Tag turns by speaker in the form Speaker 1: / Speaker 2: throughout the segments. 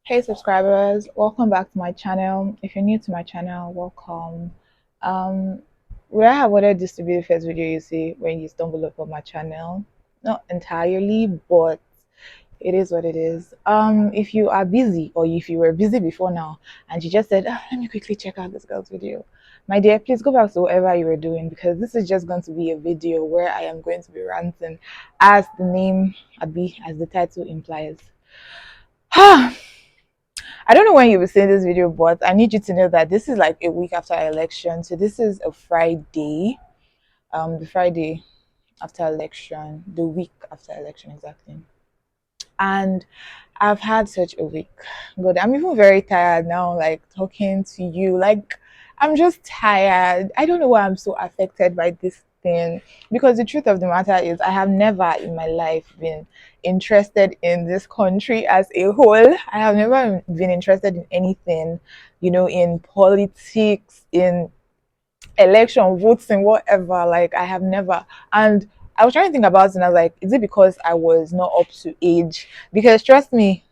Speaker 1: Hey subscribers, welcome back to my channel. If you're new to my channel, welcome. Um, would I have wanted this to be the first video you see when you stumble upon my channel? Not entirely, but it is what it is. If you are busy or if you were busy before now and you just said, let me quickly check out this girl's video, my dear, please go back to whatever you were doing because this is just going to be a video where I am going to be ranting, as the name Abi, as the title implies. I don't know when you'll be seeing this video, but I need you to know that this is like a week after election. So this is a Friday, the Friday after election, the week after election exactly. And I've had such a week. Good. I'm even very tired now, like talking to you. Like I'm just tired. I don't know why I'm so affected by this thing. Because the truth of the matter is I have never in my life been interested in this country as a whole. I have never been interested in anything, in politics, in election, voting, whatever. Like I have never. And I was trying to think about it and I was like, is it because I was not up to age? Because trust me,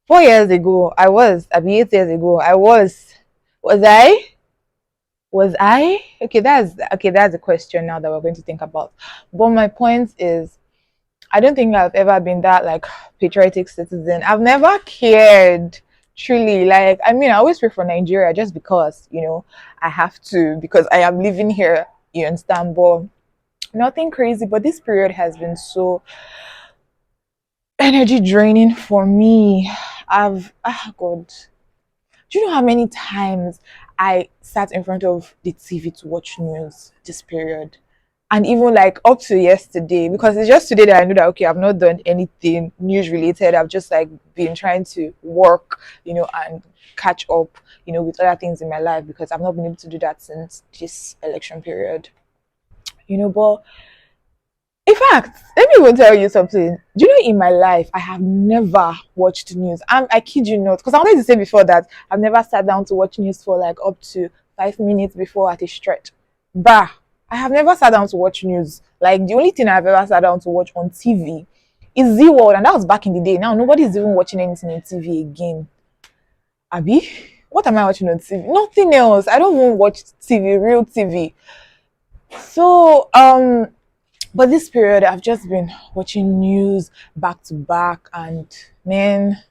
Speaker 1: 4 years ago, I mean 8 years ago, was I? Was I? Okay, that's a question now that we're going to think about. But my point is, I don't think I've ever been that like patriotic citizen. I've never cared truly. Like, I mean, I always pray for Nigeria just because, I have to, because I am living here, you understand? But nothing crazy. But this period has been so energy draining for me. God, do you know how many times I sat in front of the TV to watch news this period? And even like up to yesterday, because it's just today that I know that okay, I've not done anything news related. I've just like been trying to work, and catch up, with other things in my life because I've not been able to do that since this election period. But in fact, let me even tell you something. Do you know in my life I have never watched news? I kid you not, because I wanted to say before that I've never sat down to watch news for like up to 5 minutes before at a stretch. Bah, I have never sat down to watch news. Like the only thing I've ever sat down to watch on TV is Z World, and that was back in the day. Now nobody's even watching anything on TV again. Abby, what am I watching on TV? Nothing else. I don't even watch TV, real TV. So but this period I've just been watching news back to back and man,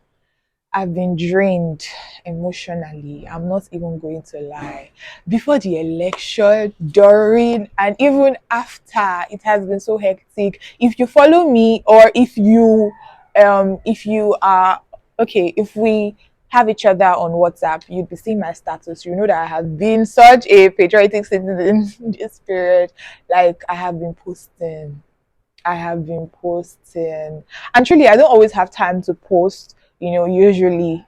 Speaker 1: I've been drained emotionally. I'm not even going to lie. Before the election, during, and even after, it has been so hectic. If you follow me, or if you are okay, if we have each other on WhatsApp, you'd be seeing my status. You know that I have been such a patriotic citizen in this period. Like I have been posting. I have been posting. And truly, I don't always have time to post, usually.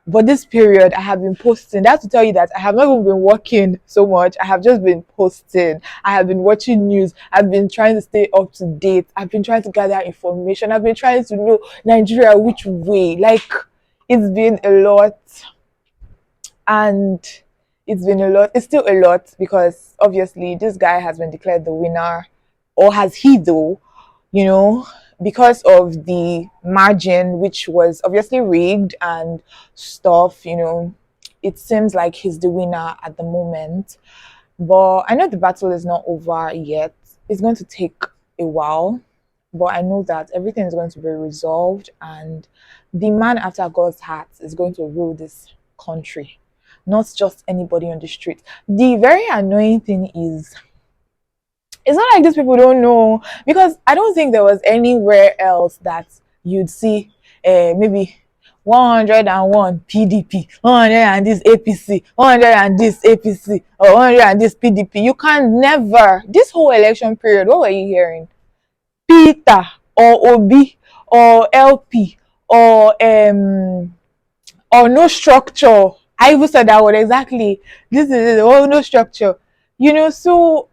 Speaker 1: But this period, I have been posting. That's to tell you that I have not even been working so much. I have just been posting. I have been watching news. I've been trying to stay up to date. I've been trying to gather information. I've been trying to know Nigeria which way. Like, it's been a lot. And it's been a lot. It's still a lot because obviously this guy has been declared the winner. Or has he, though? you know, because of the margin, which was obviously rigged and stuff, it seems like he's the winner at the moment. But I know the battle is not over yet. It's going to take a while, but I know that everything is going to be resolved and the man after God's heart is going to rule this country, not just anybody on the street. The very annoying thing is it's not like these people don't know because I don't think there was anywhere else that you'd see maybe 101 PDP, 100 and this APC, 100 and this APC, or 100 and this PDP. You can never. This whole election period, what were you hearing? Peter or Obi or LP or no structure. I even said that word exactly. This is it. Oh, no structure. So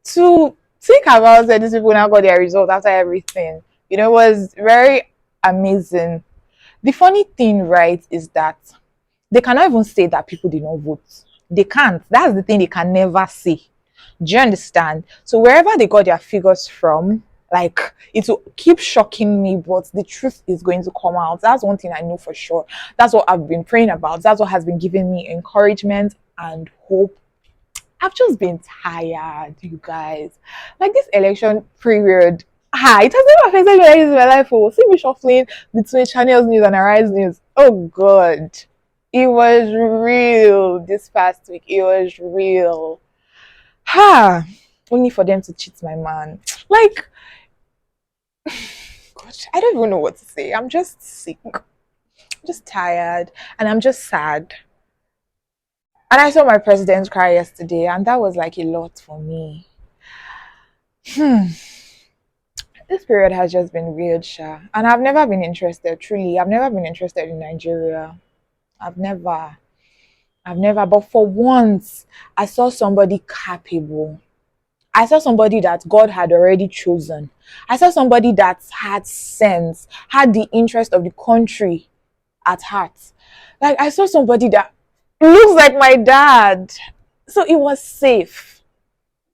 Speaker 1: to think about that these people now got their results after everything, was very amazing. The funny thing, right, is that they cannot even say that people did not vote. They can't. That's the thing they can never say. Do you understand? So wherever they got their figures from, Like, it will keep shocking me, but the truth is going to come out. That's one thing I know for sure. That's what I've been praying about. That's what has been giving me encouragement and hope. I've just been tired, you guys. Like, this election period, it has never affected me like this in my life. Oh, see me shuffling between Channels News and Arise News. Oh God, it was real this past week. It was real. Ha! Only for them to cheat my man. Like, gosh, I don't even know what to say. I'm just sick. I'm just tired, and I'm just sad. And I saw my president cry yesterday, and that was like a lot for me. Hmm. This period has just been weird, Sha. And I've never been interested, truly. I've never been interested in Nigeria. I've never. I've never. But for once, I saw somebody capable. I saw somebody that God had already chosen. I saw somebody that had sense, had the interest of the country at heart. Like, I saw somebody that looks like my dad. So it was safe.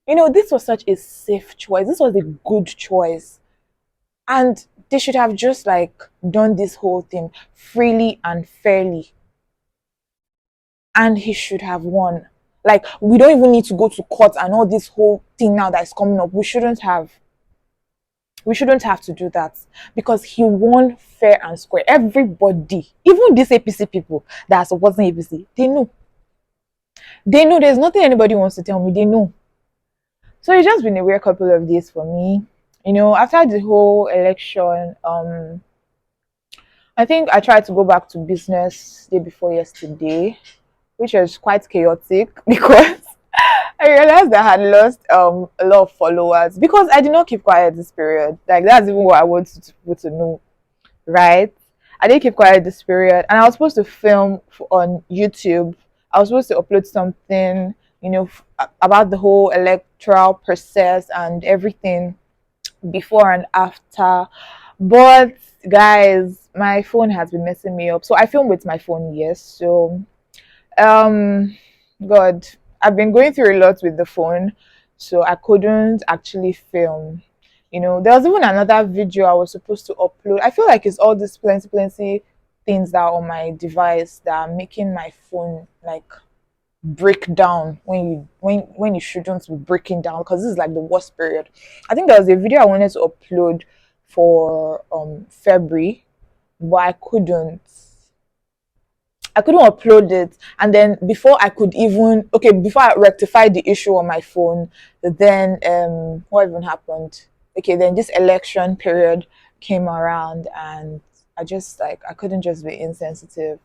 Speaker 1: This was such a safe choice. This was a good choice. And they should have just like done this whole thing freely and fairly. And he should have won. Like, we don't even need to go to court and all this whole thing now that is coming up. We shouldn't have. We shouldn't have to do that because he won fair and square. Everybody, even these APC people that are supporting APC, they know. They know there's nothing anybody wants to tell me. They know. So it's just been a weird couple of days for me. After the whole election, I think I tried to go back to business day before yesterday, which was quite chaotic because I realized I had lost a lot of followers because I did not keep quiet this period. Like, that's even what I wanted people to know, right? I didn't keep quiet this period, and I was supposed to film on YouTube. I was supposed to upload something, about the whole electoral process and everything before and after. But guys, my phone has been messing me up. So I film with my phone, yes. So um God, I've been going through a lot with the phone, so I couldn't actually film. There was even another video I was supposed to upload. I feel like it's all these plenty things that are on my device that are making my phone like break down when you shouldn't be breaking down, because this is like the worst period. I think there was a video I wanted to upload for February, but I couldn't upload it. And then before I rectified the issue on my phone, then what even happened? Okay, then this election period came around, and I couldn't just be insensitive.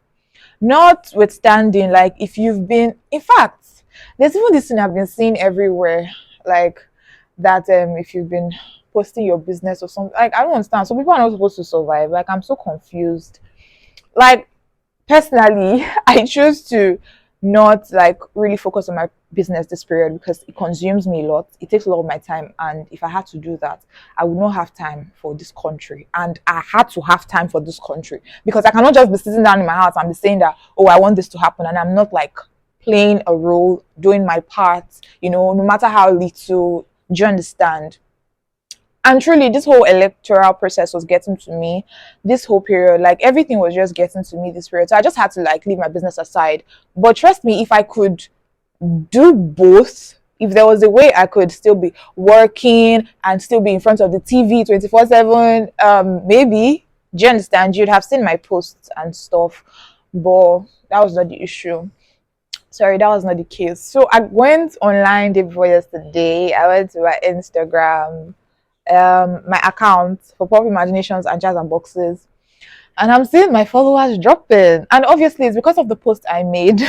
Speaker 1: Notwithstanding, like, if you've been, in fact, there's even this thing I've been seeing everywhere, like that if you've been posting your business or something, like, I don't understand. So people are not supposed to survive. Like, I'm so confused. Like, personally, I choose to not like really focus on my business this period because it consumes me a lot. It takes a lot of my time, and if I had to do that, I would not have time for this country. And I had to have time for this country because I cannot just be sitting down in my house and be saying that, oh, I want this to happen, and I'm not like playing a role, doing my part. No matter how little. Do you understand? And truly, this whole electoral process was getting to me this whole period. Like, everything was just getting to me this period. So I just had to like leave my business aside. But trust me, if I could do both, if there was a way I could still be working and still be in front of the TV 24/7, maybe, do you understand? You'd have seen my posts and stuff. But that was not the issue. Sorry, that was not the case. So I went online day before yesterday. I went to my Instagram, my account for Pop Imaginations and Jazz and Boxes, and I'm seeing my followers dropping. And obviously, it's because of the post I made.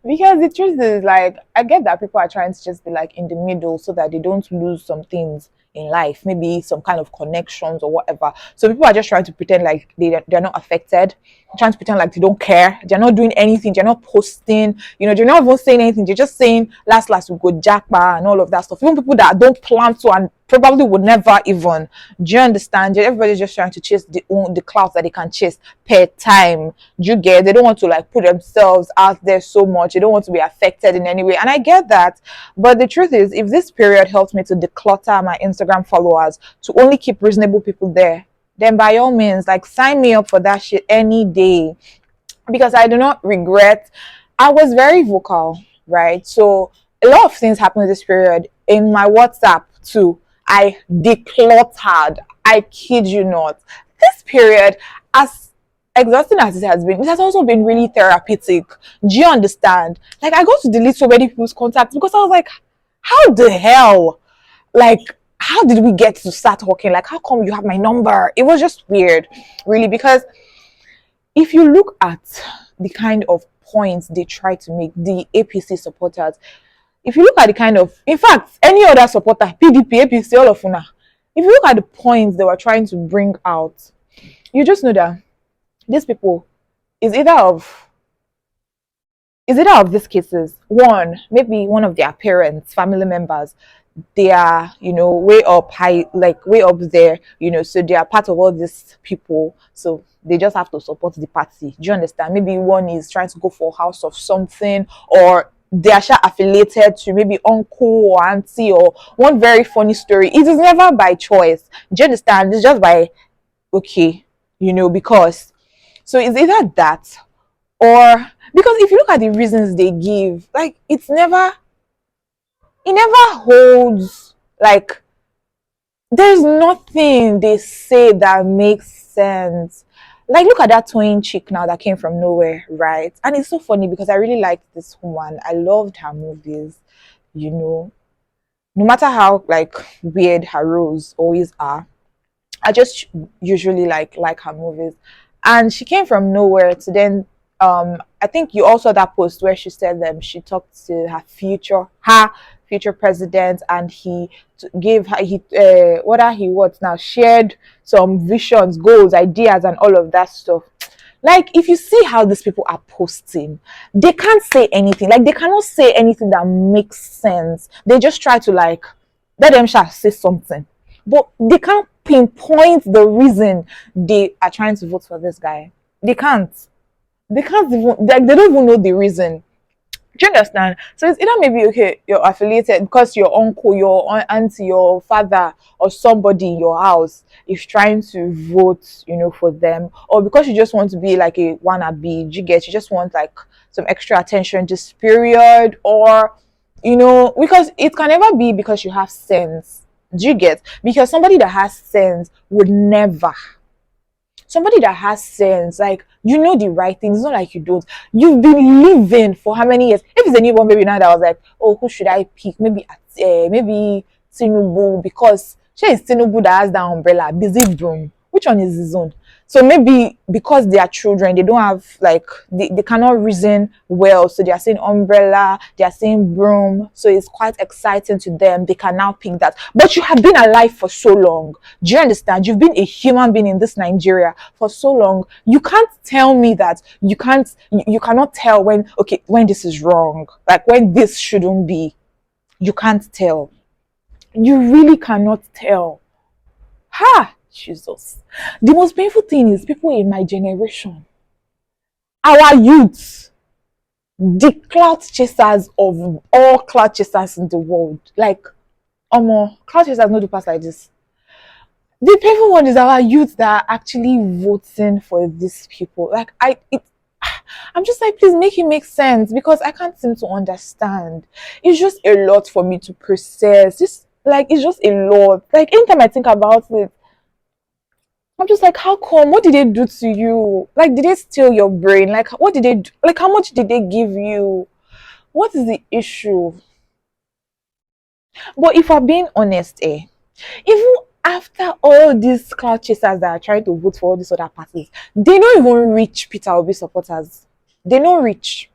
Speaker 1: Because the truth is, like, I get that people are trying to just be like in the middle so that they don't lose some things in life, maybe some kind of connections or whatever. So people are just trying to pretend like they're not affected, trying to pretend like they don't care. They're not doing anything. They're not posting. They're not even saying anything. They're just saying last we go jackpot and all of that stuff. Even people that don't plan to and probably would never even. Do you understand? Everybody's just trying to chase the clouds that they can chase per time. Do you get? They don't want to like put themselves out there so much. They don't want to be affected in any way. And I get that. But the truth is, if this period helps me to declutter my Instagram Instagram followers to only keep reasonable people there, then by all means, like, sign me up for that shit any day, because I do not regret. I was very vocal, right? So a lot of things happened this period. In my WhatsApp too, I decluttered. I kid you not. This period, as exhausting as it has been, it has also been really therapeutic. Do you understand? Like, I got to delete so many people's contacts because I was like, how the hell? Like, how did we get to start talking? Like, how come you have my number? It was just weird, really, because if you look at the kind of points they try to make, the APC supporters, if you look at the kind of, in fact, any other supporter, PDP, APC, all of una, if you look at the points they were trying to bring out, you just know that these people is either of these cases. One, maybe one of their parents, family members, they are, way up high, like way up there, so they are part of all these people, so they just have to support the party. Do you understand? Maybe one is trying to go for house of something, or they are affiliated to maybe uncle or auntie. Or one very funny story, it is never by choice. Do you understand? It's just by, okay, because, so it's either that, or because if you look at the reasons they give, like, it never holds, like, there's nothing they say that makes sense. Like, look at that twin chick now that came from nowhere, right? And it's so funny because I really liked this woman. I loved her movies, you know no matter how, like, weird her roles always are. I just usually like her movies. And she came from nowhere to then, I think you also saw that post where she said she talked to her future president, and he gave her, what are he what now, shared some visions, goals, ideas, and all of that stuff. Like, if you see how these people are posting, they can't say anything. Like, they cannot say anything that makes sense. They just try to, like, let them shall say something, but they can't pinpoint the reason they are trying to vote for this guy. They can't. They can't even, like, they don't even know the reason. Do you understand? So it's either maybe, okay, you're affiliated because your uncle, your auntie, your father, or somebody in your house is trying to vote, for them, or because you just want to be like a wannabe. You just want, like, some extra attention this period, or, because it can never be because you have sense. Do you get? Because somebody that has sense would never, somebody that has sense, like, the right things. It's not like you don't. You've been living for how many years? If it's a newborn baby now that was like, oh, who should I pick? Maybe Tinubu, because she is Tinubu that has that umbrella, busy broom. Which one is his own? So maybe because they are children, they don't have, like, they cannot reason well. So they are saying umbrella, they are saying broom. So it's quite exciting to them. They can now pick that. But you have been alive for so long. Do you understand? You've been a human being in this Nigeria for so long. You can't tell me that you cannot tell when this is wrong, like when this shouldn't be. You can't tell. You really cannot tell. Ha! Jesus. The most painful thing is people in my generation, our youths, the clout chasers of all clout chasers in the world. Like, clout chasers no do pass like this. The painful one is our youth that are actually voting for these people. Like, I'm just like, please make it make sense, because I can't seem to understand. It's just a lot for me to process. It's just a lot. Like, anytime I think about it, I'm just like, how come? What did they do to you? Like, did they steal your brain? Like, what did they do? Like, how much did they give you? What is the issue? But if I'm being honest, even after all these cloud chasers that are trying to vote for all these other parties, they don't even reach Peter Obi supporters. They don't reach.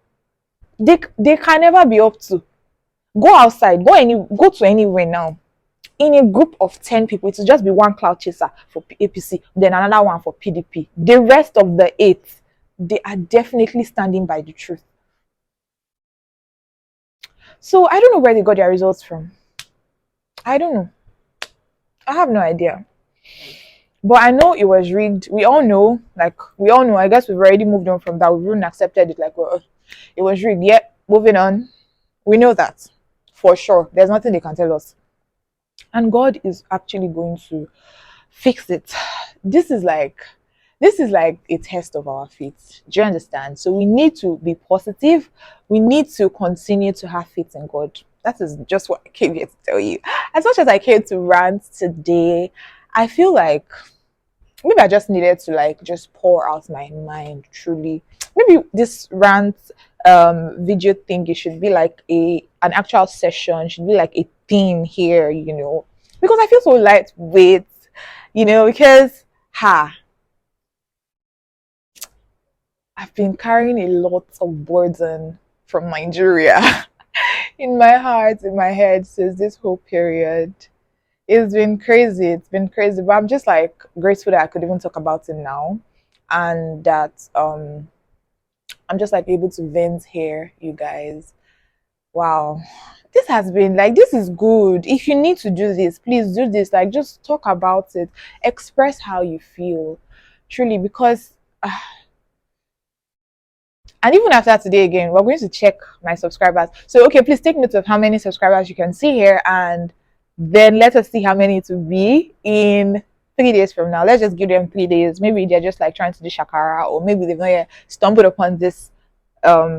Speaker 1: They can never be up to. Go outside, go to anywhere now. In a group of 10 people, it will just be one cloud chaser for APC, then another one for PDP. The rest of the 8, they are definitely standing by the truth. So I don't know where they got their results from. I don't know. I have no idea. But I know it was rigged. We all know. I guess we've already moved on from that. We've even accepted it. Like, well, it was rigged. Yeah, moving on. We know that for sure. There's nothing they can tell us. and God is actually going to fix it. This is like this is like a test of our faith. Do you understand? So we need to be positive. We need to continue to have faith in God. That is just what I came here to tell you. As much as I came to rant today, I feel like maybe I just needed to like just pour out my mind truly. Maybe this rant video thing, it should be like an actual session, should be like a theme here, because I feel so lightweight, because ha I've been carrying a lot of burden from Nigeria in my heart, in my head since this whole period. It's been crazy. It's been crazy. But I'm just like grateful that I could even talk about it now. And that I'm just like able to vent here, you guys. Wow. This has been like this is good. If you need to do this, please do this. Like just talk about it. Express how you feel. Truly, because and even after today again, we're going to check my subscribers. So okay, please take note of how many subscribers you can see here, and then let us see how many it will be in 3 days from now. Let's just give them 3 days. Maybe they're just like trying to do shakara, or maybe they've not yet stumbled upon this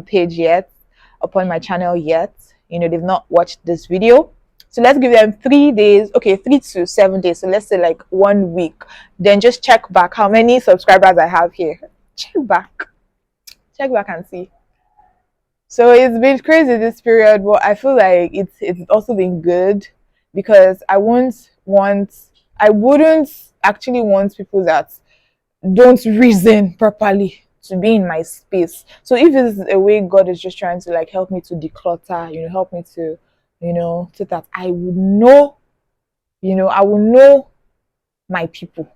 Speaker 1: page yet, upon my channel yet. They've not watched this video. So let's give them 3 days. Okay, 3 to 7 days. So let's say like 1 week. Then just check back how many subscribers I have here. Check back. Check back and see. So it's been crazy this period, but I feel like it's also been good because I wouldn't actually want people that don't reason properly to be in my space. So if it's a way God is just trying to like help me to declutter, help me to, so that I would know, I will know my people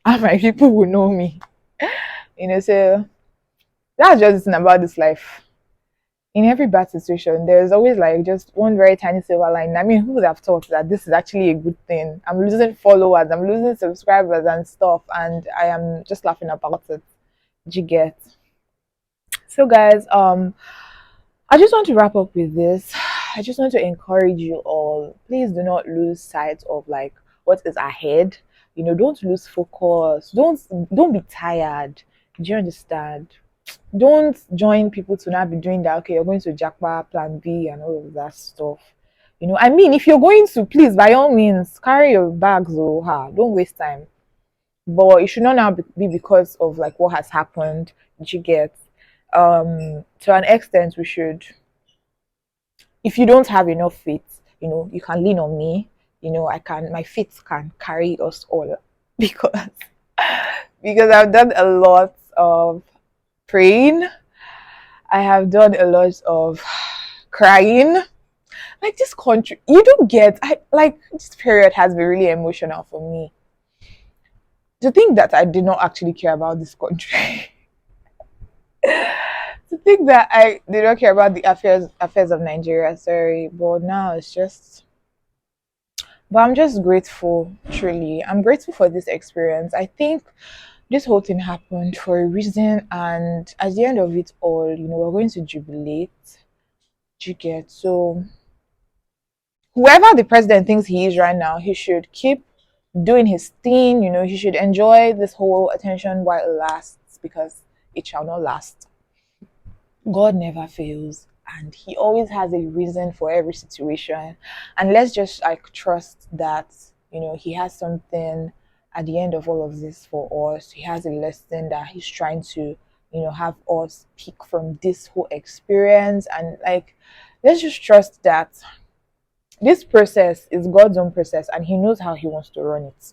Speaker 1: and my people will know me. So that's just the thing about this life. In every bad situation, there's always like just one very tiny silver line. I mean, who would have thought that this is actually a good thing? I'm losing followers, I'm losing subscribers and stuff, and I am just laughing about it. Do you get? So, guys, I just want to wrap up with this. I just want to encourage you all. Please do not lose sight of like what is ahead. Don't lose focus. Don't be tired. Do you understand? Don't join people to not be doing that. Okay, you're going to Jackpot, Plan B, and all of that stuff. I mean, if you're going to, please, by all means, carry your bags or don't waste time. But it should not now be because of like what has happened. Did you get? To an extent, we should. If you don't have enough faith, you can lean on me. My faith can carry us all because I've done a lot of praying. I have done a lot of crying. Like this country, you don't get. I like this period has been really emotional for me. To think that I did not actually care about this country. To think that I did not care about the affairs of Nigeria. Sorry, but now it's just. But I'm just grateful. Truly, I'm grateful for this experience. I think this whole thing happened for a reason, and at the end of it all, we're going to jubilate. You get so whoever the president thinks he is right now, he should keep doing his thing. He should enjoy this whole attention while it lasts because it shall not last. God never fails, and He always has a reason for every situation. And let's just like trust that He has something at the end of all of this for us. He has a lesson that He's trying to have us pick from this whole experience, and like let's just trust that this process is God's own process, and He knows how He wants to run it.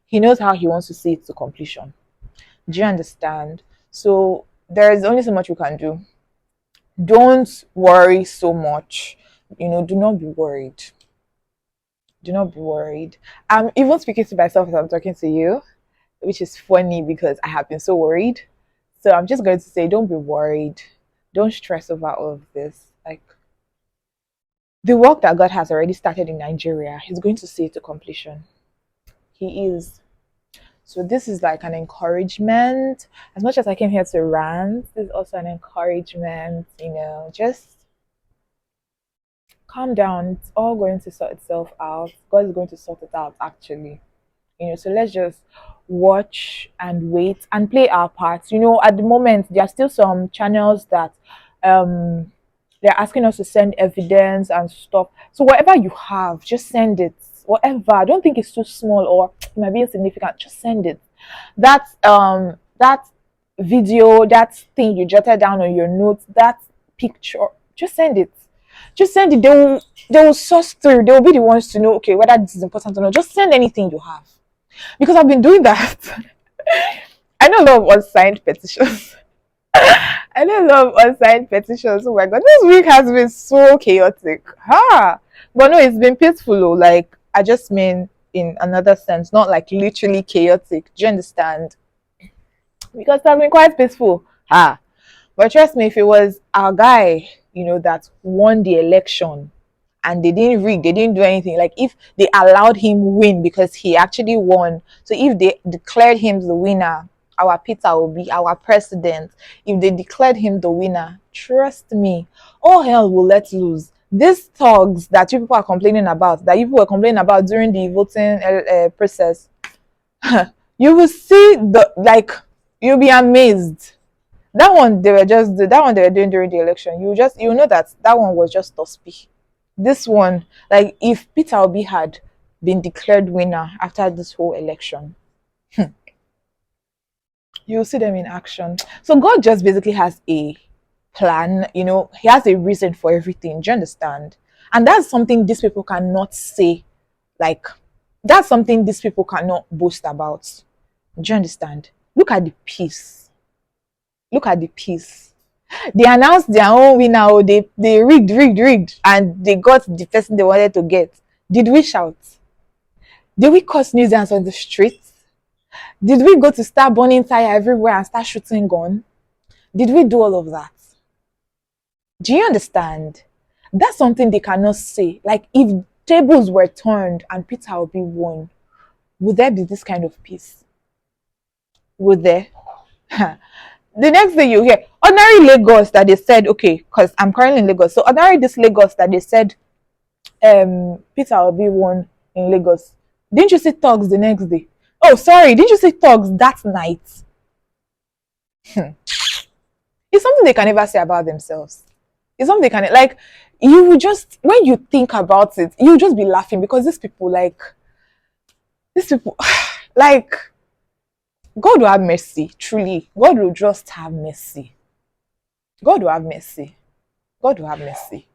Speaker 1: He knows how He wants to see it to completion. Do you understand? So there is only so much we can do. Don't worry so much. Do not be worried. Do not be worried. I'm even speaking to myself as I'm talking to you, which is funny because I have been so worried. So I'm just going to say, don't be worried. Don't stress over all of this. Like the work that God has already started in Nigeria, He's going to see it to completion. He is. So this is like an encouragement. As much as I came here to rant, this is also an encouragement, just calm down. It's all going to sort itself out. God is going to sort it out, actually. So let's just watch and wait and play our parts. At the moment, there are still some channels that um they're asking us to send evidence and stuff. So whatever you have, just send it. Whatever. I don't think it's too small or it might be insignificant. Just send it. That video, that thing you jotted down on your notes, that picture, just send it. Just send it. They will source through. They will be the ones to know, okay, whether this is important or not. Just send anything you have. Because I've been doing that. I know a lot of unsigned petitions. I know a lot of unsigned petitions. Oh my god, this week has been so chaotic. But no, it's been peaceful. Like, I just mean in another sense, not like literally chaotic. Do you understand? Because it has been quite peaceful. But trust me, if it was our guy, that won the election, and they didn't rig, they didn't do anything. Like, if they allowed him win because he actually won. So if they declared him the winner, our Peter will be our president. If they declared him the winner, trust me, all hell will let loose. These thugs that you people are complaining about, that you people were complaining about during the voting process, you will see you'll be amazed. That one they were doing during the election. You know that one was just tospy. This one, like, if Peter Obi had been declared winner after this whole election, you'll see them in action. So God just basically has a plan. He has a reason for everything. Do you understand? And that's something these people cannot say. Like, that's something these people cannot boast about. Do you understand? Look at the peace. Look at the peace. They announced their own winner. They rigged, and they got the person they wanted to get. Did we shout? Did we cause nuisance on the streets? Did we go to start burning tire everywhere and start shooting gun? Did we do all of that? Do you understand? That's something they cannot say. Like, if tables were turned and Peter Obi won, would there be this kind of peace? Would there? The next thing you hear, ordinary Lagos that they said, okay, because I'm currently in Lagos. So ordinary this Lagos that they said Peter Obi won in Lagos. Didn't you see thugs the next day? Oh, sorry, didn't you see thugs that night? It's something they can never say about themselves. It's something they can, like, you will just, when you think about it, you'll just be laughing because these people, like, like, God will have mercy, truly. God will just have mercy. God will have mercy. God will have mercy.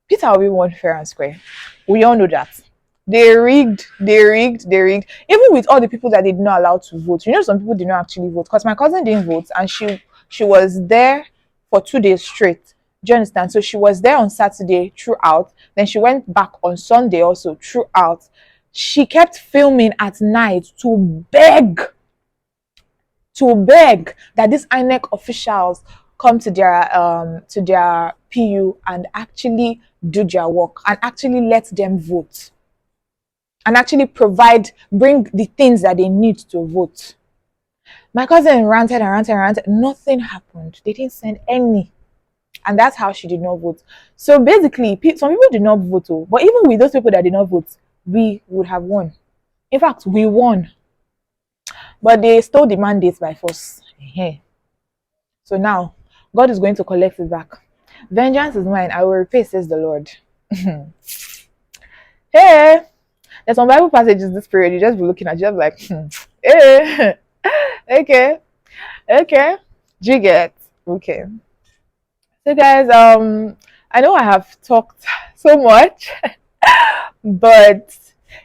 Speaker 1: Peter Obi won fair and square. We all know that. They rigged. Even with all the people that they did not allow to vote. Some people did not actually vote. Because my cousin didn't vote and she was there for 2 days straight. Do you understand? So she was there on Saturday throughout. Then she went back on Sunday also throughout. She kept filming at night to beg that these INEC officials come to their PU and actually do their work and actually let them vote and actually bring the things that they need to vote. My cousin ranted and ranted and ranted. Nothing happened. They didn't send any. And that's how she did not vote. So basically, some people did not vote. But even with those people that did not vote, we would have won. In fact, we won. But they stole the mandate by force. So now, God is going to collect it back. Vengeance is mine. I will repay, says the Lord. Hey, there's some Bible passages this period. You just be looking at, just like, hey, okay. Do you get? Okay. So guys, I know I have talked so much, but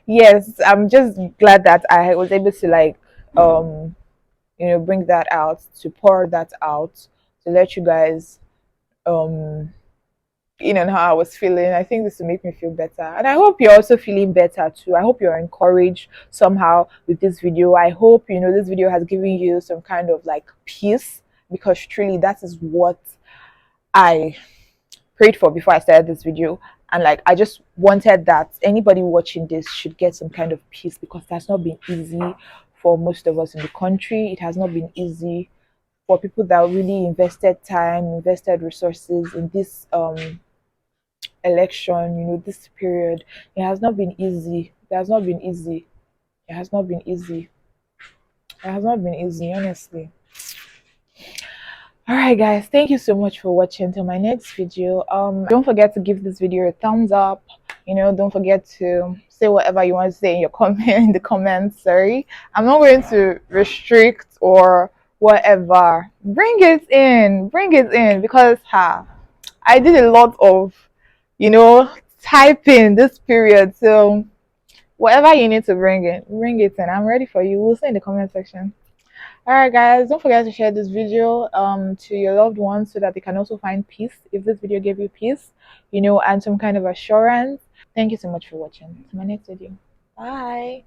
Speaker 1: yes, I'm just glad that I was able to, like, bring that out, to pour that out, to let you guys in on how I was feeling. I think this will make me feel better, and I hope you're also feeling better too. I hope you're encouraged somehow with this video. I hope this video has given you some kind of, like, peace, because truly that is what I prayed for before I started this video. And, like, I just wanted that anybody watching this should get some kind of peace, because that's not been easy for most of us in the country. It has not been easy for people that really invested time, invested resources in this election, this period, it has not been easy. It has not been easy. It has not been easy. It has not been easy, honestly. All right, guys, thank you so much for watching. Till my next video, don't forget to give this video a thumbs up. Don't forget to say whatever you want to say in your comment in the comments. Sorry, I'm not going to restrict or whatever. Bring it in, because I did a lot of typing this period. So whatever you need to bring it in. I'm ready for you. We'll see in the comment section. All right, guys, don't forget to share this video to your loved ones so that they can also find peace if this video gave you peace, and some kind of assurance. Thank you so much for watching. To my next video. Bye.